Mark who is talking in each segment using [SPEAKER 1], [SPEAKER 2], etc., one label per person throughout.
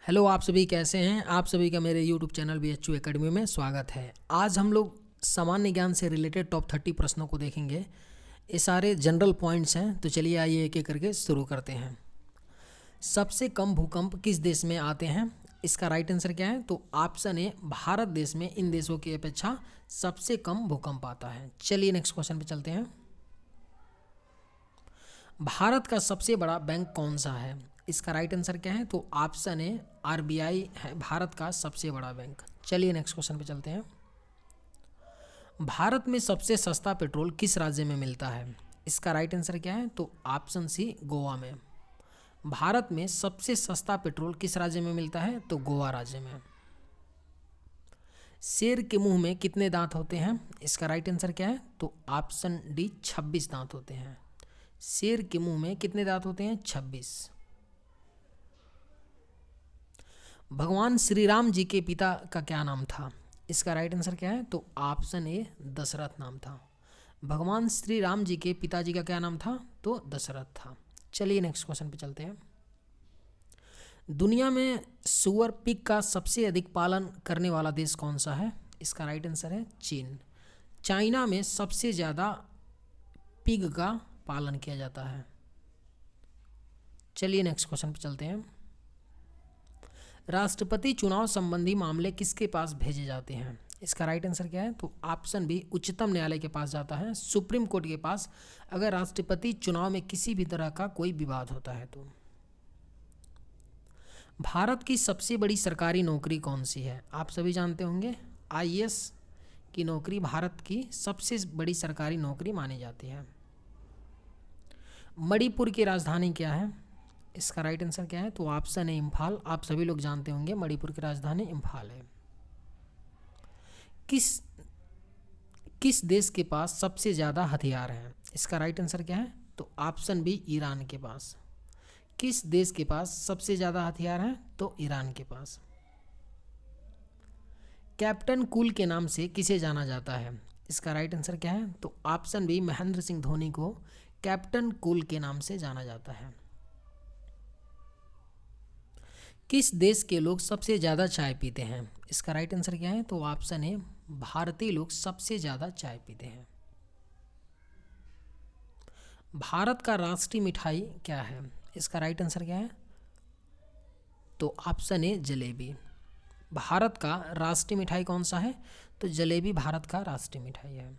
[SPEAKER 1] Hello, आप सभी कैसे हैं। आप सभी का मेरे यूट्यूब चैनल BHU एकेडमी में स्वागत है। आज हम लोग सामान्य ज्ञान से रिलेटेड टॉप 30 प्रश्नों को देखेंगे। ये सारे जनरल पॉइंट्स हैं, तो चलिए आइए एक एक करके शुरू करते हैं। सबसे कम भूकंप किस देश में आते हैं? इसका राइट आंसर क्या है? तो ऑप्शन ए, भारत देश में इन देशों की अपेक्षा सबसे कम भूकंप आता है। चलिए नेक्स्ट क्वेश्चन पे चलते हैं। भारत का सबसे बड़ा बैंक कौन सा है? इसका राइट आंसर क्या है? तो ऑप्शन ए, RBI है भारत का सबसे बड़ा बैंक। चलिए नेक्स्ट क्वेश्चन पे चलते हैं। भारत में सबसे सस्ता पेट्रोल किस राज्य में मिलता है? इसका राइट आंसर क्या है? तो ऑप्शन सी, गोवा में। भारत में सबसे सस्ता पेट्रोल किस राज्य में मिलता है? तो गोवा राज्य में। शेर के मुंह में कितने दांत होते हैं? इसका राइट आंसर क्या है? तो ऑप्शन डी, 26 दांत होते हैं। शेर के मुंह में कितने दांत होते हैं? 26। भगवान श्री राम जी के पिता का क्या नाम था? इसका राइट आंसर क्या है? तो ऑप्शन ए, दशरथ नाम था। भगवान श्री राम जी के पिताजी का क्या नाम था? तो दशरथ था। चलिए नेक्स्ट क्वेश्चन पे चलते हैं। दुनिया में सुअर पिग का सबसे अधिक पालन करने वाला देश कौन सा है? इसका राइट आंसर है चीन। चाइना में सबसे ज़्यादा पिग का पालन किया जाता है। चलिए नेक्स्ट क्वेश्चन पे चलते हैं। राष्ट्रपति चुनाव संबंधी मामले किसके पास भेजे जाते हैं? इसका राइट आंसर क्या है? तो ऑप्शन बी, उच्चतम न्यायालय के पास जाता है, सुप्रीम कोर्ट के पास, अगर राष्ट्रपति चुनाव में किसी भी तरह का कोई विवाद होता है तो। भारत की सबसे बड़ी सरकारी नौकरी कौन सी है? आप सभी जानते होंगे, IAS की नौकरी भारत की सबसे बड़ी सरकारी नौकरी मानी जाती है। मणिपुर की राजधानी क्या है? इसका राइट आंसर क्या है? तो ऑप्शन है इम्फाल। आप सभी लोग जानते होंगे मणिपुर की राजधानी इम्फाल है। किस किस देश के पास सबसे ज़्यादा हथियार हैं? इसका राइट आंसर क्या है? तो ऑप्शन बी, ईरान के पास। किस देश के पास सबसे ज़्यादा हथियार हैं? तो ईरान के पास। कैप्टन कूल के नाम से किसे जाना जाता है? इसका राइट आंसर क्या है? तो ऑप्शन बी, महेंद्र सिंह धोनी को कैप्टन कूल के नाम से जाना जाता है। किस देश के लोग सबसे ज़्यादा चाय पीते हैं? इसका राइट आंसर क्या है? तो ऑप्शन ए, भारतीय लोग सबसे ज़्यादा चाय पीते हैं। भारत का राष्ट्रीय मिठाई क्या है? इसका राइट आंसर क्या है? तो ऑप्शन ए, जलेबी। भारत का राष्ट्रीय मिठाई कौन सा है? तो जलेबी भारत का राष्ट्रीय मिठाई है।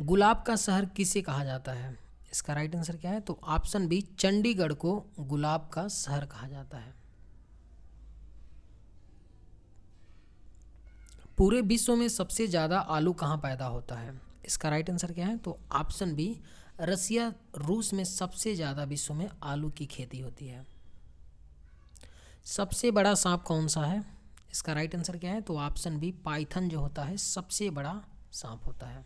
[SPEAKER 1] गुलाब का शहर किसे कहा जाता है? इसका राइट आंसर क्या है? तो ऑप्शन बी, चंडीगढ़ को गुलाब का शहर कहा जाता है। पूरे विश्व में सबसे ज़्यादा आलू कहाँ पैदा होता है? इसका राइट आंसर क्या है? तो ऑप्शन बी, रसिया, रूस में सबसे ज़्यादा विश्व में आलू की खेती होती है। सबसे बड़ा सांप कौन सा है? इसका राइट आंसर क्या है? तो ऑप्शन बी, पाइथन जो होता है सबसे बड़ा सांप होता है।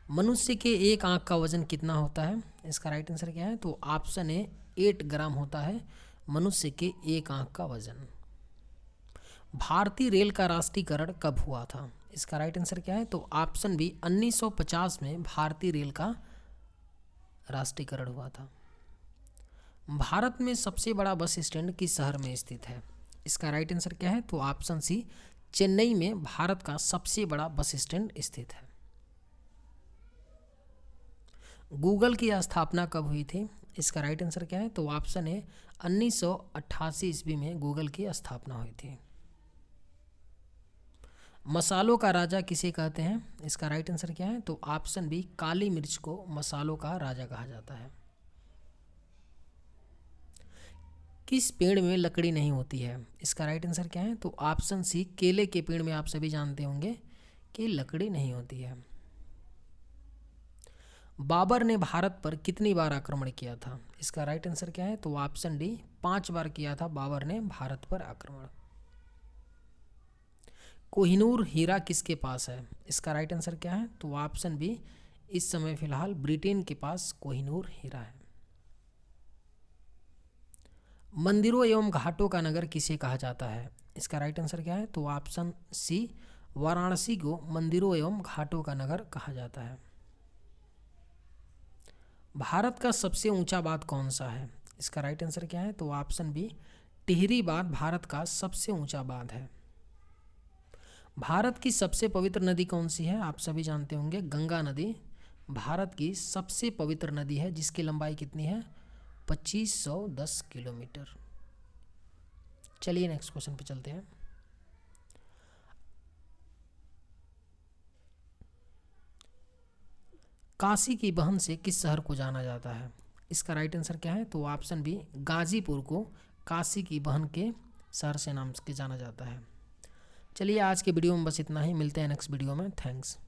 [SPEAKER 1] मनुष्य के एक आंख का वजन कितना होता है? इसका राइट आंसर क्या है? तो ऑप्शन ए, 8 ग्राम होता है मनुष्य के एक आंख का वजन। भारतीय रेल का राष्ट्रीयकरण कब हुआ था? इसका राइट आंसर क्या है? तो ऑप्शन बी, 1950 में भारतीय रेल का राष्ट्रीयकरण हुआ था। भारत में सबसे बड़ा बस स्टैंड किस शहर में स्थित है? इसका राइट आंसर क्या है? तो ऑप्शन सी, चेन्नई में भारत का सबसे बड़ा बस स्टैंड स्थित है। गूगल की स्थापना कब हुई थी? इसका राइट आंसर क्या है? तो ऑप्शन ए, 1988 ईस्वी में गूगल की स्थापना हुई थी। मसालों का राजा किसे कहते हैं? इसका राइट आंसर क्या है? तो ऑप्शन बी, काली मिर्च को मसालों का राजा कहा जाता है। किस पेड़ में लकड़ी नहीं होती है? इसका राइट आंसर क्या है? तो ऑप्शन सी, केले के पेड़ में आप सभी जानते होंगे कि लकड़ी नहीं होती है। बाबर ने भारत पर कितनी बार आक्रमण किया था? इसका राइट आंसर क्या है? तो ऑप्शन डी, 5 बार किया था बाबर ने भारत पर आक्रमण। कोहिनूर हीरा किसके पास है? इसका राइट आंसर क्या है? तो ऑप्शन बी, इस समय फिलहाल ब्रिटेन के पास कोहिनूर हीरा है। मंदिरों एवं घाटों का नगर किसे कहा जाता है? इसका राइट आंसर क्या है? तो ऑप्शन सी, वाराणसी को मंदिरों एवं घाटों का नगर कहा जाता है। भारत का सबसे ऊंचा बांध कौन सा है? इसका राइट आंसर क्या है? तो ऑप्शन बी, टिहरी बांध भारत का सबसे ऊंचा बांध है। भारत की सबसे पवित्र नदी कौन सी है? आप सभी जानते होंगे, गंगा नदी भारत की सबसे पवित्र नदी है, जिसकी लंबाई कितनी है? 2510 किलोमीटर। चलिए नेक्स्ट क्वेश्चन पे चलते हैं। काशी की बहन से किस शहर को जाना जाता है? इसका राइट आंसर क्या है? तो ऑप्शन बी, गाजीपुर को काशी की बहन के शहर से नाम के जाना जाता है। चलिए आज के वीडियो में बस इतना ही, मिलते हैं नेक्स्ट वीडियो में। थैंक्स।